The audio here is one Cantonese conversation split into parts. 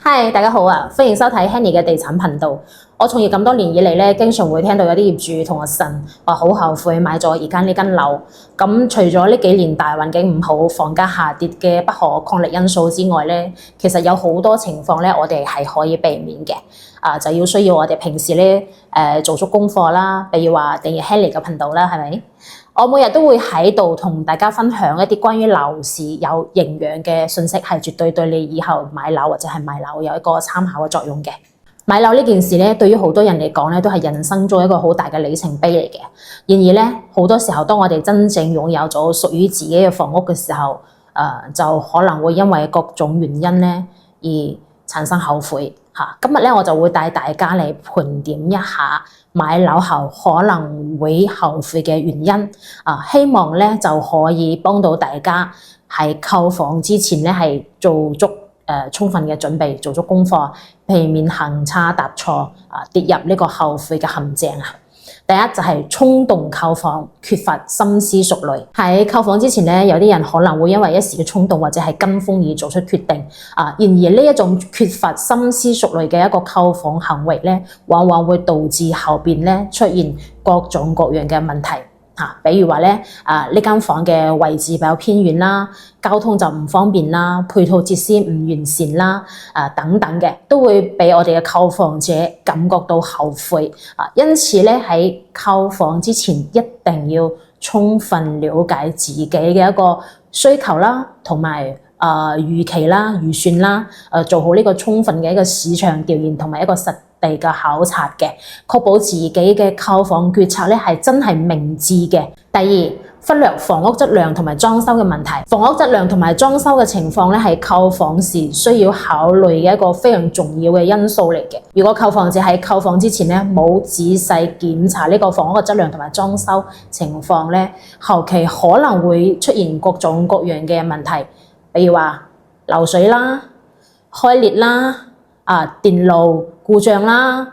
嗨，大家好啊！歡迎收睇 Henny 嘅地產頻道。我從業咁多年以嚟咧，經常會聽到有啲業主同我呻話好後悔買咗而家呢間樓。咁除咗呢幾年大環境唔好、房價下跌嘅不可抗力因素之外咧，其實有好多情況咧，我哋係可以避免嘅。就要需要我哋平時咧做足功課啦，比如話訂閱 Henny 嘅頻道啦，係咪？我每日都會喺度同大家分享一啲關於樓市有營養嘅信息，係絕對對你以後買樓或者係賣樓有一個參考嘅作用嘅。買樓呢件事咧，對於好多人嚟講咧，都係人生中一個好大嘅里程碑嚟嘅。然而咧，好多時候當我哋真正擁有咗屬於自己嘅房屋嘅時候，就可能會因為各種原因咧而產生後悔。今日咧我就會帶大家嚟盤點一下買樓後可能會後悔嘅原因。希望咧就可以幫到大家喺購房之前咧係做足充分嘅準備，做足功課，避免行差踏錯，跌入呢個後悔嘅陷阱啊！第一就係衝動購房，缺乏深思熟慮。喺購房之前咧，有啲人可能會因為一時嘅衝動或者係跟風而做出決定。然而呢一種缺乏深思熟慮嘅一個購房行為咧，往往會導致後邊咧出現各種各樣嘅問題。比如話咧，呢間房嘅位置比較偏遠啦，交通就唔方便啦，配套設施唔完善啦，等等嘅，都會俾我哋嘅購房者感覺到後悔。因此咧喺購房之前一定要充分了解自己嘅一個需求啦，同埋預期啦、預算啦，做好呢個充分嘅一個市場調研同埋一個實地嘅考察嘅，確保自己嘅購房決策咧係真係明智嘅。第二，忽略房屋質量同埋裝修嘅問題。房屋質量同埋裝修嘅情況咧係購房時需要考慮嘅一個非常重要嘅因素嚟嘅。如果購房者喺購房之前咧冇仔細檢查呢個房屋嘅質量同埋裝修情況咧，後期可能會出現各種各樣嘅問題，比如話漏水啦、開裂啦、電路故障啦、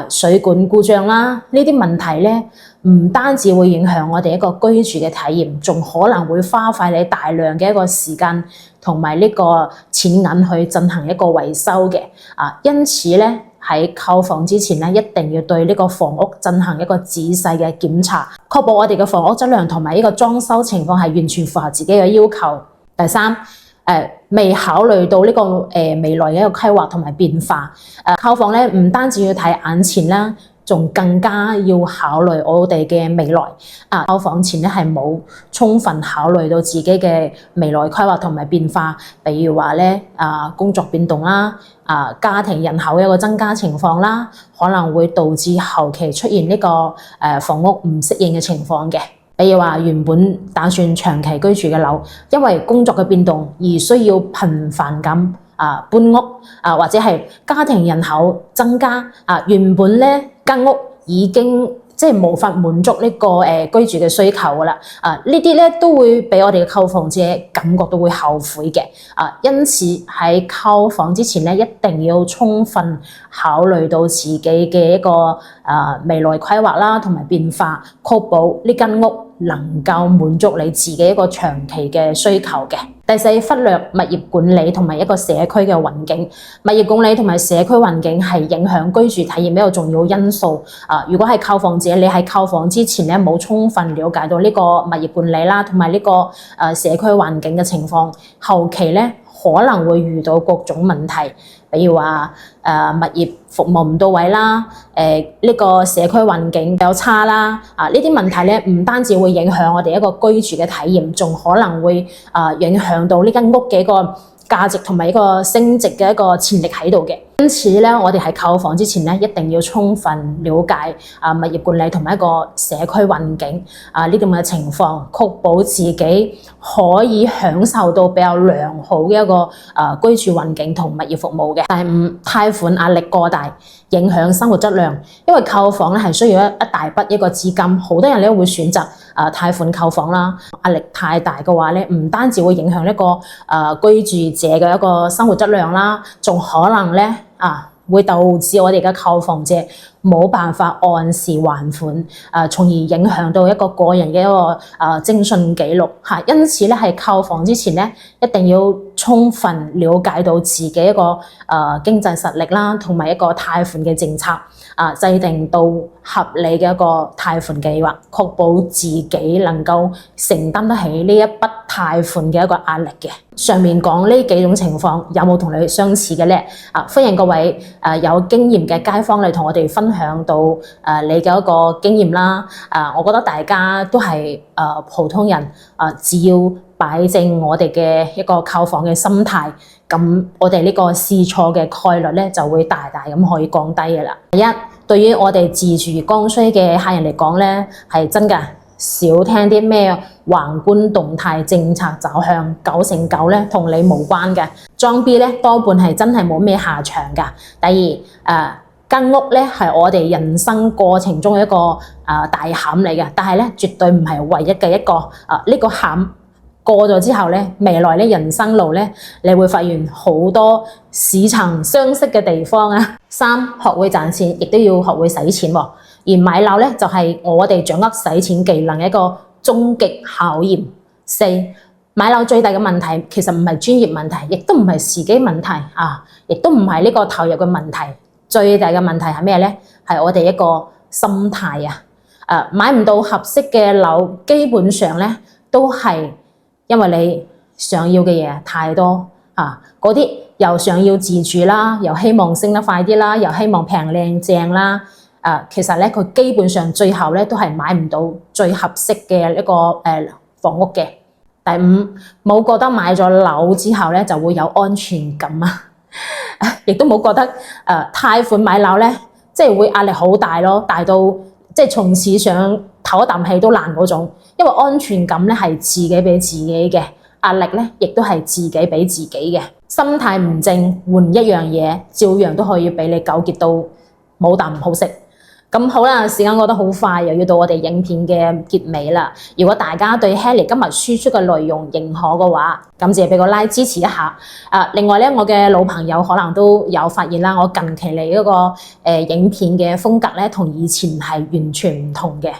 水管故障啦，呢啲問題咧唔單止會影響我哋一個居住嘅體驗，仲可能會花費你大量嘅一個時間同埋呢個錢銀去進行一個維修嘅。因此咧喺購房之前咧，一定要對呢個房屋進行一個仔細嘅檢查，確保我哋嘅房屋質量同埋呢個裝修情況係完全符合自己嘅要求。第三，未考慮到呢個未來嘅一個規劃同埋變化。購房咧唔單止要睇眼前啦，仲更加要考慮我哋嘅未來。購房前咧係冇充分考慮到自己嘅未來規劃同埋變化，比如話咧工作變動啦，家庭人口嘅一個增加情況啦，可能會導致後期出現呢個房屋唔適應嘅情況嘅。比如話原本打算長期居住嘅樓，因為工作嘅變動而需要頻繁咁搬屋，或者係家庭人口增加，原本咧間屋已經即係無法滿足呢個居住嘅需求噶啦，呢啲咧都會俾我哋嘅購房者感覺到會後悔嘅。因此喺購房之前咧，一定要充分考慮到自己嘅一個未來規劃啦，同埋變化，確保呢間屋能夠滿足你自己一個長期嘅需求嘅。第四，忽略物業管理同埋一個社區嘅環境。物業管理同埋社區環境係影響居住體驗一個重要因素。如果係購房者，你喺購房之前咧冇充分了解到呢個物業管理啦，同埋呢個社區環境嘅情況，後期咧可能會遇到各種問題，比如話物業服務唔到位啦，呢個社區環境比較差啦，呢啲問題咧唔單止會影響我哋一個居住嘅體驗，仲可能會影響到呢間屋嘅一個價值同埋一個升值嘅一個潛力喺度嘅。因此咧，我哋喺購房之前咧，一定要充分了解物業管理同埋一個社區環境呢啲咁嘅情況，確保自己可以享受到比較良好嘅一個居住環境同物業服務嘅。第五，貸款壓力過大，影響生活質量。因為購房咧係需要一大筆一個資金，好多人咧會選擇貸款購房啦。壓力太大嘅話咧，唔單止會影響一個居住者嘅一個生活質量啦，仲可能咧會導致我哋嘅購房者冇辦法按時還款，從而影響到一個個人嘅一個徵信記錄。因此咧，喺購房之前咧，一定要充分了解到自己一個經濟實力啦，同埋一個貸款嘅政策制定到合理嘅一個貸款計劃，確保自己能夠承擔得起呢一筆貸款嘅一個壓力嘅。上面講呢幾種情況有冇同你相似嘅咧？歡迎各位有經驗嘅街坊嚟同我哋分享到你嘅一個經驗啦。我覺得大家都係普通人，只要擺正我哋嘅一個購房嘅心態，咁我哋呢個試錯嘅概率咧就會大大咁可以降低嘅啦。第一，對於我哋自住剛需嘅客人嚟講咧，係真㗎。少聽啲咩宏觀動態政策走向，9成9咧同你無關嘅。裝逼咧多半係真係冇咩下場㗎。第二，間屋咧係我哋人生過程中嘅一個大坎嚟嘅，但係咧絕對唔係唯一嘅一個呢個坎過咗之後咧，未來咧人生路咧，你會發現好多似曾相識嘅地方啊。3，學會賺錢，亦都要學會使錢喎。而買樓咧就係我哋掌握使錢技能嘅一個終極考驗。4，買樓最大嘅問題其實唔係專業問題，亦都唔係時機問題亦都唔係呢個投入嘅問題。最大嘅問題係咩咧？係我哋一個心態買唔到合適嘅樓，基本上咧都係因為你想要嘅嘢太多嗰啲又想要自住啦，又希望升得快啲啦，又希望平靚正啦。其實咧，佢基本上最後咧都係買唔到最合適嘅一個房屋嘅。第5，冇覺得買咗樓之後咧就會有安全感亦都冇覺得貸款買樓咧即係會壓力好大咯，大到即係從此想唞一啖氣都難嗰種。因為安全感咧係自己俾自己嘅，壓力咧亦都係自己俾自己嘅。心態唔正，換一樣嘢，照樣都可以俾你糾結到冇啖唔好食。咁好啦，時間過得好快，又要到我哋影片嘅結尾啦。如果大家對 Helly 今日輸出嘅內容認可嘅話，感謝俾個 like 支持一下。另外咧，我嘅老朋友可能都有發現啦，我近期嚟嗰個影片嘅風格咧，同以前係完全唔同嘅。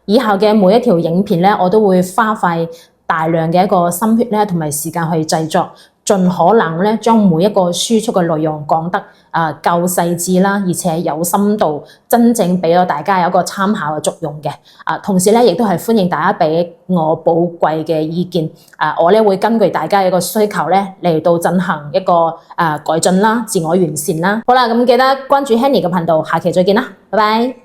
以後嘅每一條影片咧，我都會花費大量嘅一個心血咧，同埋時間去製作。盡可能咧，將每一個輸出嘅內容講得夠細緻啦，而且有深度，真正俾到大家有一個參考嘅作用嘅。同時咧，亦都係歡迎大家俾我寶貴嘅意見。我咧會根據大家嘅一個需求咧嚟到進行一個改進啦、自我完善啦。好啦，咁記得關注 Helly 嘅頻道，下期再見啦，拜拜。